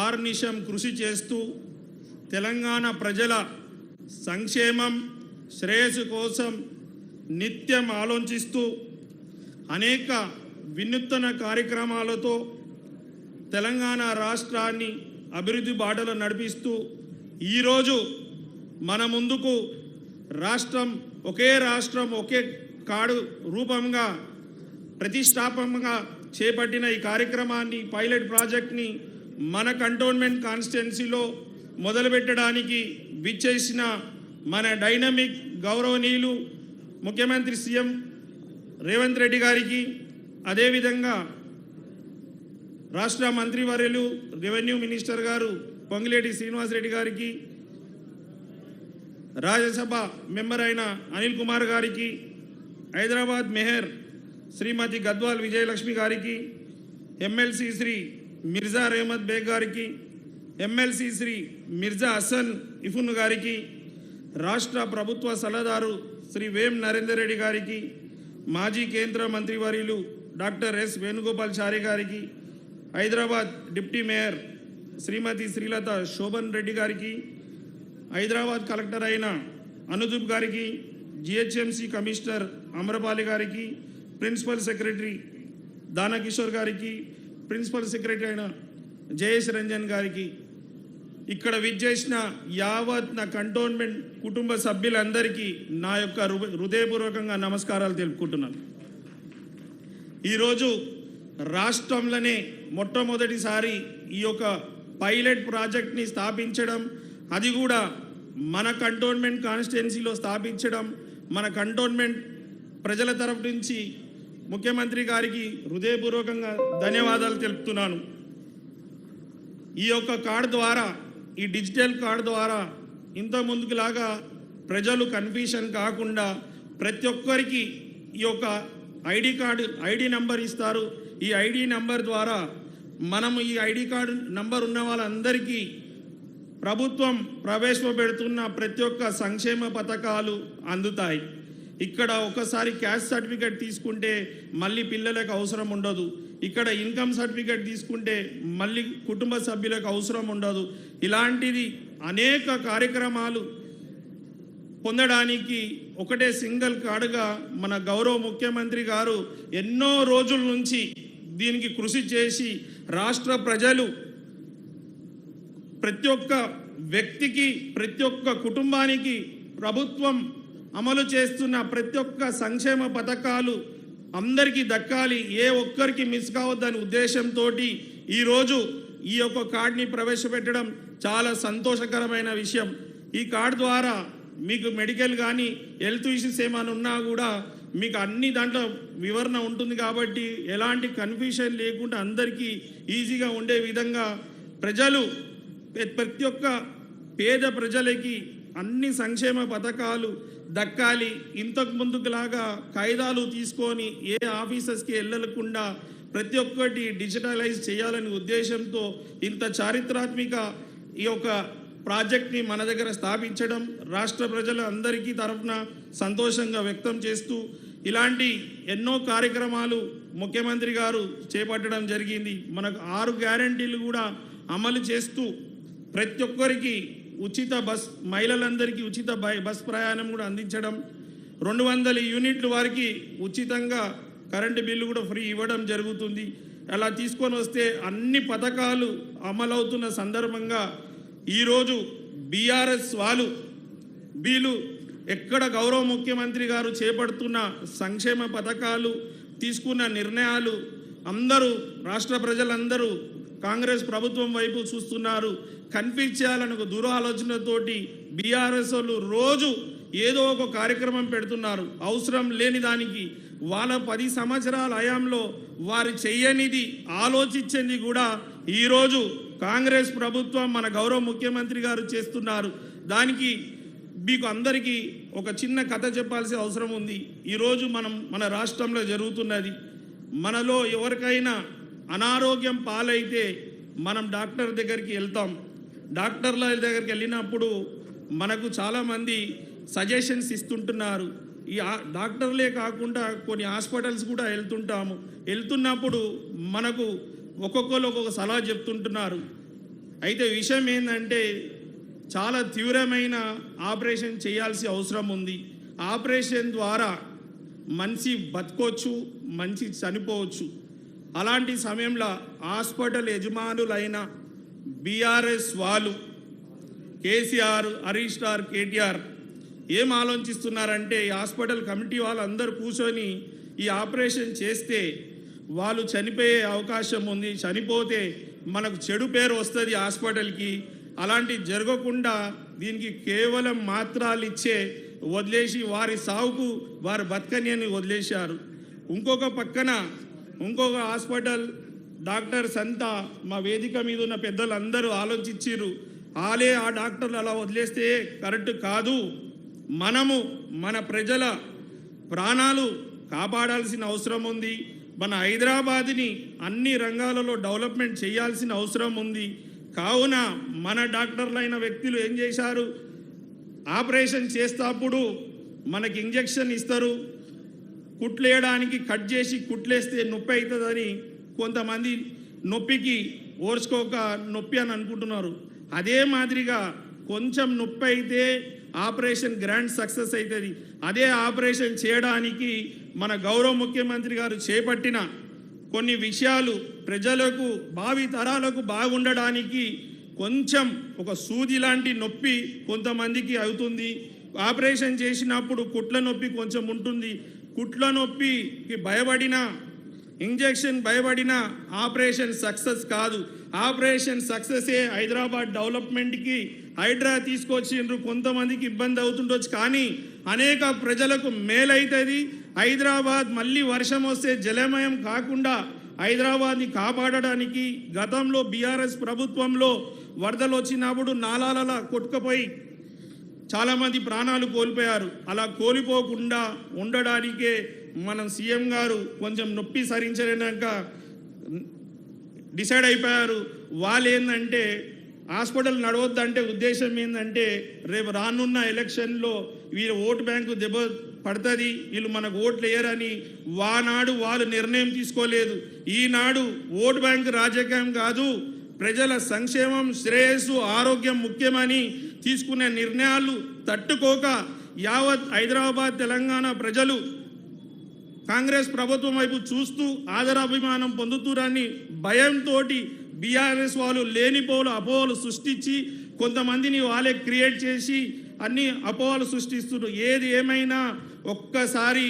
ఆర్నిశం కృషి చేస్తూ తెలంగాణ ప్రజల సంక్షేమం శ్రేయస్సు కోసం నిత్యం ఆలోచిస్తూ అనేక వినూత్న కార్యక్రమాలతో తెలంగాణ రాష్ట్రాన్ని అభివృద్ధి బాటలో నడిపిస్తూ ఈరోజు మన ముందుకు ఒకే రాష్ట్రం ఒకే కార్డు రూపంగా ప్రతిష్టాపకంగా చేపట్టిన ఈ కార్యక్రమాన్ని పైలట్ ప్రాజెక్ట్ని మన కంటోన్మెంట్ కాన్స్టిట్యున్సీలో మొదలుపెట్టడానికి విచ్చేసిన మన డైనమిక్ గౌరవనీయులు ముఖ్యమంత్రి సీఎం రేవంత్ రెడ్డి గారికి, అదేవిధంగా రాష్ట్ర మంత్రివర్యులు రెవెన్యూ మినిస్టర్ గారు పొంగిలేటి శ్రీనివాసరెడ్డి గారికి, రాజ్యసభ మెంబర్ అయిన అనిల్ కుమార్ గారికి, హైదరాబాద్ మేయర్ శ్రీమతి గద్వాల్ విజయలక్ష్మి గారికి, ఎమ్మెల్సీ శ్రీ మిర్జా రెహమద్ బేగ్ గారికి, ఎమ్మెల్సీ శ్రీ మిర్జా హసన్ ఇఫున్ గారికి, రాష్ట్ర ప్రభుత్వ సలహాదారు శ్రీ వేం నరేందర్ రెడ్డి గారికి, మాజీ కేంద్ర మంత్రివర్యులు డాక్టర్ ఎస్ వేణుగోపాల్ చారి గారికి, హైదరాబాద్ డిప్యూటీ మేయర్ శ్రీమతి శ్రీలత శోభన్ రెడ్డి గారికి, హైదరాబాద్ కలెక్టర్ అయిన అనుదూప్ గారికి, జిహెచ్ఎంసీ కమిషనర్ అమరపాలి గారికి, ప్రిన్సిపల్ సెక్రటరీ దానకిషోర్ గారికి, ప్రిన్సిపల్ సెక్రటరీ అయిన జయేష్ రంజన్ గారికి, ఇక్కడ విచ్చేసిన యావత్ నా కంటోన్మెంట్ కుటుంబ సభ్యులందరికీ నా యొక్క హృదయపూర్వకంగా నమస్కారాలు తెలుపుకుంటున్నాను. ఈరోజు రాష్ట్రంలోనే మొట్టమొదటిసారి ఈ యొక్క పైలట్ ప్రాజెక్ట్ని స్థాపించడం, అది కూడా మన కంటోన్మెంట్ కాన్స్టిట్యున్సీలో స్థాపించడం, మన కంటోన్మెంట్ ప్రజల తరఫు నుంచి ముఖ్యమంత్రి గారికి హృదయపూర్వకంగా ధన్యవాదాలు తెలుపుతున్నాను. ఈ యొక్క కార్డు ద్వారా, ఈ డిజిటల్ కార్డు ద్వారా ఇంత ముందుకులాగా ప్రజలు కన్ఫ్యూషన్ కాకుండా ప్రతి ఒక్కరికి ఈ యొక్క ఐడి నంబర్ ఇస్తారు. ఈ ఐడి నంబర్ ద్వారా మనము ఈ ఐడి కార్డు నంబర్ ఉన్న వాళ్ళందరికీ ప్రభుత్వం ప్రవేశపెడుతున్న ప్రతి ఒక్క సంక్షేమ పథకాలు అందుతాయి. ఇక్కడ ఒకసారి క్యాస్ట్ సర్టిఫికేట్ తీసుకుంటే మళ్ళీ పిల్లలకు అవసరం ఉండదు. ఇక్కడ ఇన్కమ్ సర్టిఫికేట్ తీసుకుంటే మళ్ళీ కుటుంబ సభ్యులకు అవసరం ఉండదు. ఇలాంటిది అనేక కార్యక్రమాలు పొందడానికి ఒకటే సింగిల్ కార్డుగా మన గౌరవ ముఖ్యమంత్రి గారు ఎన్నో రోజుల నుంచి దీనికి కృషి చేసి రాష్ట్ర ప్రజలు ప్రతి ఒక్క వ్యక్తికి, ప్రతి ఒక్క కుటుంబానికి ప్రభుత్వం అమలు చేస్తున్న ప్రతి ఒక్క సంక్షేమ పథకాలు అందరికీ దక్కాలి, ఏ ఒక్కరికి మిస్ కావద్దనే ఉద్దేశంతో ఈరోజు ఈ యొక్క కార్డుని ప్రవేశపెట్టడం చాలా సంతోషకరమైన విషయం. ఈ కార్డు ద్వారా మీకు మెడికల్ కానీ హెల్త్ ఇష్యూస్ ఏమైనా ఉన్నా కూడా మీకు అన్ని దాంట్లో వివరణ ఉంటుంది. కాబట్టి ఎలాంటి కన్ఫ్యూషన్ లేకుండా అందరికీ ఈజీగా ఉండే విధంగా ప్రతి ఒక్క పేద ప్రజలకి అన్ని సంక్షేమ పథకాలు దక్కాలి. ఇంతకు ముందుకులాగా కాయిదాలు తీసుకొని ఏ ఆఫీసర్స్కి వెళ్ళకుండా ప్రతి ఒక్కటి డిజిటలైజ్ చేయాలనే ఉద్దేశంతో ఇంత చారిత్రాత్మక ఈ యొక్క ప్రాజెక్ట్ని మన దగ్గర స్థాపించడం రాష్ట్ర ప్రజల అందరికీ తరఫున సంతోషంగా వ్యక్తం చేస్తూ ఇలాంటి ఎన్నో కార్యక్రమాలు ముఖ్యమంత్రి గారు చేపట్టడం జరిగింది. మనకు 6 గ్యారంటీలు కూడా అమలు చేస్తూ ప్రతి ఒక్కరికి ఉచిత బస్, మహిళలందరికీ ఉచిత బస్ ప్రయాణం కూడా అందించడం, 200 యూనిట్లు వారికి ఉచితంగా కరెంటు బిల్లు కూడా ఫ్రీ ఇవ్వడం జరుగుతుంది. అలా తీసుకొని వస్తే అన్ని పథకాలు అమలవుతున్న సందర్భంగా ఈరోజు బీఆర్ఎస్ వీళ్ళు ఎక్కడ గౌరవ ముఖ్యమంత్రి గారు చేపడుతున్న సంక్షేమ పథకాలు, తీసుకున్న నిర్ణయాలు అందరూ రాష్ట్ర ప్రజలందరూ కాంగ్రెస్ ప్రభుత్వం వైపు చూస్తున్నారు. కన్ఫ్యూజ్ చేయాలని ఒక దురాలోచనతోటి బీఆర్ఎస్ వాళ్ళు రోజు ఏదో ఒక కార్యక్రమం పెడుతున్నారు. అవసరం లేని దానికి వాళ్ళ 10 సంవత్సరాల హయాంలో వారు చెయ్యనిది ఆలోచించింది కూడా ఈరోజు కాంగ్రెస్ ప్రభుత్వం మన గౌరవ ముఖ్యమంత్రి గారు చేస్తున్నారు. దానికి మీకు అందరికీ ఒక చిన్న కథ చెప్పాల్సిన అవసరం ఉంది. ఈరోజు మన రాష్ట్రంలో జరుగుతున్నది, మనలో ఎవరికైనా అనారోగ్యం పాలైతే మనం డాక్టర్ దగ్గరికి వెళ్తాం. డాక్టర్ల దగ్గరికి వెళ్ళినప్పుడు మనకు చాలామంది సజెషన్స్ ఇస్తుంటున్నారు. ఈ డాక్టర్లే కాకుండా కొన్ని హాస్పిటల్స్ కూడా వెళ్తున్నప్పుడు మనకు ఒక్కొక్కరు ఒక్కొక్క సలహా చెప్తుంటున్నారు. అయితే విషయం ఏంటంటే చాలా తీవ్రమైన ఆపరేషన్ చేయాల్సి అవసరం ఉంది. ఆపరేషన్ ద్వారా మనిషి బతకొచ్చు, మనిషి చనిపోవచ్చు. అలాంటి సమయంలో హాస్పిటల్ యజమానులైన బీఆర్ఎస్ వాళ్ళు, కేసీఆర్, హరీష్ రావు, కేటీఆర్ ఏం ఆలోచిస్తున్నారంటే ఈ హాస్పిటల్ కమిటీ వాళ్ళందరూ కూర్చొని ఈ ఆపరేషన్ చేస్తే వాళ్ళు చనిపోయే అవకాశం ఉంది, చనిపోతే మనకు చెడు పేరు వస్తుంది హాస్పిటల్కి. అలాంటి జరగకుండా దీనికి కేవలం మాత్రలు ఇచ్చే వదిలేసి వారి సావుకు వారు బతకని వదిలేశారు. ఇంకొక పక్కన ఇంకొక హాస్పిటల్ డాక్టర్స్ అంతా మా వేదిక మీద ఉన్న పెద్దలు అందరూ ఆలోచించారు. ఆ డాక్టర్లు అలా వదిలేస్తే కరెక్ట్ కాదు. మనము మన ప్రజల ప్రాణాలు కాపాడాల్సిన అవసరం ఉంది. మన హైదరాబాద్ని అన్ని రంగాలలో డెవలప్మెంట్ చేయాల్సిన అవసరం ఉంది. కావున మన డాక్టర్లైన వ్యక్తులు ఏం చేశారు, ఆపరేషన్ చేసేటప్పుడు మనకి ఇంజెక్షన్ ఇస్తారు, కుట్లేయడానికి కట్ చేసి కుట్లేస్తే నొప్పి అవుతుందని కొంతమంది నొప్పికి ఓర్చుకోక నొప్పి అని అనుకుంటున్నారు. అదే మాదిరిగా కొంచెం నొప్పి అయితే ఆపరేషన్ గ్రాండ్ సక్సెస్ అవుతుంది. అదే ఆపరేషన్ చేయడానికి మన గౌరవ ముఖ్యమంత్రి గారు చేపట్టిన కొన్ని విషయాలు ప్రజలకు భావి తరాలకు బాగుండడానికి కొంచెం ఒక సూది లాంటి నొప్పి కొంతమందికి అవుతుంది. ఆపరేషన్ చేసినప్పుడు కుట్ల నొప్పి కొంచెం ఉంటుంది. కుట్ల నొప్పికి భయపడిన, ఇంజెక్షన్ భయపడిన ఆపరేషన్ సక్సెస్ కాదు. ఆపరేషన్ సక్సెసే హైదరాబాద్ డెవలప్మెంట్కి హైడ్రా తీసుకొచ్చిండ్రు. కొంతమందికి ఇబ్బంది అవుతుండొచ్చు, కానీ అనేక ప్రజలకు మేలైతుంది. హైదరాబాద్ మళ్ళీ వర్షం వస్తే జలమయం కాకుండా హైదరాబాద్ని కాపాడడానికి గతంలో బీఆర్ఎస్ ప్రభుత్వంలో వరదలు వచ్చినప్పుడు నాలాలలో కొట్టుకుపోయి చాలామంది ప్రాణాలు కోల్పోయారు. అలా కోల్పోకుండా ఉండడానికే మనం సీఎం గారు కొంచెం నొప్పి సరించలేక డిసైడ్ అయిపోయారు. వాళ్ళు ఏంటంటే హాస్పిటల్ నడవద్దంటే ఉద్దేశం ఏంటంటే రేపు రానున్న ఎలక్షన్లో వీళ్ళ ఓటు బ్యాంకు దెబ్బ పడుతుంది, వీళ్ళు మనకు ఓట్లు వేయరని వానాడు వాళ్ళు నిర్ణయం తీసుకోలేదు. ఈనాడు ఓటు బ్యాంకు రాజకీయం కాదు, ప్రజల సంక్షేమం, శ్రేయస్సు, ఆరోగ్యం ముఖ్యమని తీసుకునే నిర్ణయాలు తట్టుకోక యావత్ హైదరాబాద్, తెలంగాణ ప్రజలు కాంగ్రెస్ ప్రభుత్వం వైపు చూస్తూ ఆదరాభిమానం పొందుతురని భయంతో బీఆర్ఎస్ వాళ్ళు లేనిపోలు అపోహలు సృష్టించి కొంతమందిని వాళ్ళే క్రియేట్ చేసి అన్ని అపోహలు సృష్టిస్తున్నారు. ఏది ఏమైనా ఒక్కసారి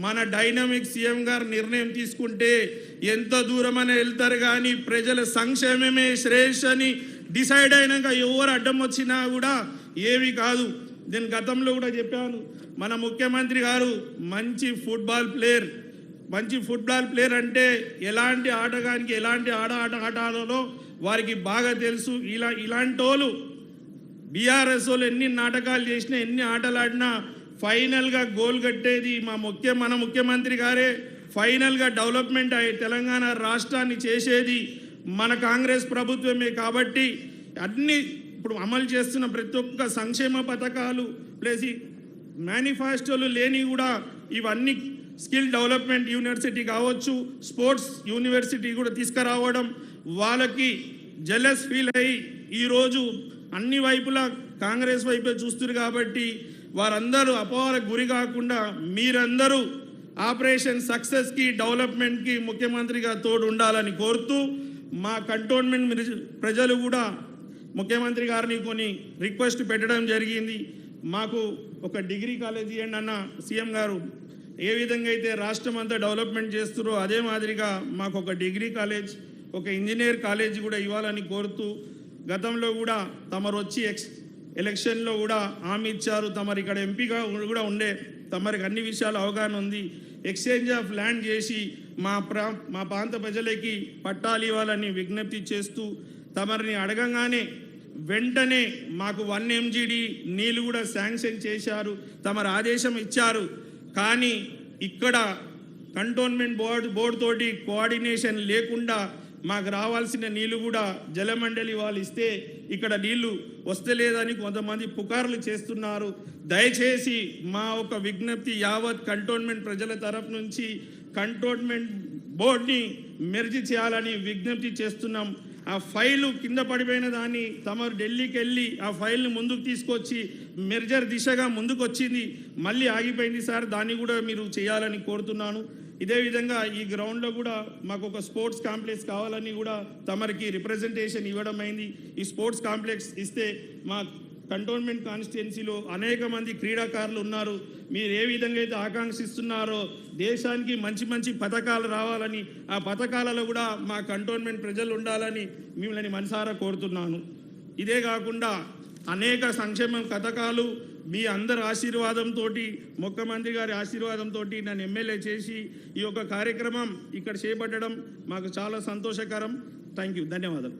మన డైనమిక్ సీఎం గారు నిర్ణయం తీసుకుంటే ఎంత దూరమైనా వెళ్తారు, కానీ ప్రజల సంక్షేమమే శ్రేయస్సు అని డిసైడ్ అయినాక ఎవరు అడ్డం వచ్చినా కూడా ఏవి కాదు. నేను గతంలో కూడా చెప్పాను, మన ముఖ్యమంత్రి గారు మంచి ఫుట్బాల్ ప్లేయర్ అంటే ఎలాంటి ఆటగానికి ఎలాంటి ఆట ఆడాలో వారికి బాగా తెలుసు. ఇలాంటి వాళ్ళు బీఆర్ఎస్ వాళ్ళు ఎన్ని నాటకాలు చేసినా, ఎన్ని ఆటలు ఆడినా ఫైనల్గా గోల్ కట్టేది మన ముఖ్యమంత్రి గారే. ఫైనల్గా డెవలప్మెంట్ తెలంగాణ రాష్ట్రాన్ని చేసేది మన కాంగ్రెస్ ప్రభుత్వమే. కాబట్టి అన్ని ఇప్పుడు అమలు చేస్తున్న ప్రతి ఒక్క సంక్షేమ పథకాలు ప్లస్ మేనిఫెస్టోలు లేని కూడా ఇవన్నీ స్కిల్ డెవలప్మెంట్ యూనివర్సిటీ కావచ్చు, స్పోర్ట్స్ యూనివర్సిటీ కూడా తీసుకురావడం, వాళ్ళకి జెలస్ ఫీల్ అయ్యి ఈరోజు అన్ని వైపులా కాంగ్రెస్ వైపే చూస్తున్నారు. కాబట్టి వారందరూ అపోహలకు గురి కాకుండా మీరందరూ ఆపరేషన్ సక్సెస్కి, డెవలప్మెంట్కి ముఖ్యమంత్రిగా తోడు ఉండాలని కోరుతూ మా కంటోన్మెంట్ ప్రజలు కూడా ముఖ్యమంత్రి గారిని కొన్ని రిక్వెస్ట్ పెట్టడం జరిగింది. మాకు ఒక డిగ్రీ కాలేజ్ ఇవ్వండి అన్న సీఎం గారు. ఏ విధంగా అయితే రాష్ట్రం అంతా డెవలప్మెంట్ చేస్తారో అదే మాదిరిగా మాకు ఒక డిగ్రీ కాలేజ్, ఒక ఇంజనీర్ కాలేజ్ కూడా ఇవ్వాలని కోరుతూ, గతంలో కూడా తమరు వచ్చి ఎలక్షన్లో కూడా హామీ ఇచ్చారు. తమరు ఇక్కడ ఎంపీగా కూడా ఉండే, తమరికి అన్ని విషయాలు అవగాహన ఉంది. ఎక్స్చేంజ్ ఆఫ్ ల్యాండ్ చేసి మా ప్రాంత ప్రజలకి పట్టాలు ఇవ్వాలని విజ్ఞప్తి చేస్తూ, తమరిని అడగంగానే వెంటనే మాకు 1 MGD నీళ్ళు కూడా శాంక్షన్ చేశారు, తమరు ఆదేశం ఇచ్చారు. కానీ ఇక్కడ కంటోన్మెంట్ బోర్డు తోటి కోఆర్డినేషన్ లేకుండా మాకు రావాల్సిన నీళ్లు కూడా జలమండలి వాళ్ళు ఇస్తే ఇక్కడ నీళ్లు వస్తలేదని కొంతమంది పుకార్లు చేస్తున్నారు. దయచేసి మా ఒక విజ్ఞప్తి యావత్ కంటోన్మెంట్ ప్రజల తరఫు నుంచి కంటోన్మెంట్ బోర్డుని మెర్జీ చేయాలని విజ్ఞప్తి చేస్తున్నాం. ఆ ఫైలు కింద పడిపోయిన దాన్ని తమరు ఢిల్లీకి వెళ్ళి ఆ ఫైల్ని ముందుకు తీసుకొచ్చి మెర్జర్ దిశగా ముందుకు వచ్చింది, మళ్ళీ ఆగిపోయింది సార్, దాన్ని కూడా మీరు చేయాలని కోరుతున్నాను. ఇదే విధంగా ఈ గ్రౌండ్లో కూడా మాకు ఒక స్పోర్ట్స్ కాంప్లెక్స్ కావాలని కూడా తమరికి రిప్రజెంటేషన్ ఇవ్వడం అయింది. ఈ స్పోర్ట్స్ కాంప్లెక్స్ ఇస్తే మా కంటోన్మెంట్ కాన్స్టిట్యున్సీలో అనేక మంది క్రీడాకారులు ఉన్నారు. మీరు ఏ విధంగా అయితే ఆకాంక్షిస్తున్నారో దేశానికి మంచి మంచి పథకాలు రావాలని, ఆ పథకాలలో కూడా మా కంటోన్మెంట్ ప్రజలు ఉండాలని మిమ్మల్ని మనసారా కోరుతున్నాను. ఇదే కాకుండా అనేక సంక్షేమ పథకాలు మీ అందరి ఆశీర్వాదంతో, ముఖ్యమంత్రి గారి ఆశీర్వాదంతో నన్ను ఎమ్మెల్యే చేసి ఈ యొక్క కార్యక్రమం ఇక్కడ చేపట్టడం మాకు చాలా సంతోషకరం. థ్యాంక్ యూ, ధన్యవాదాలు.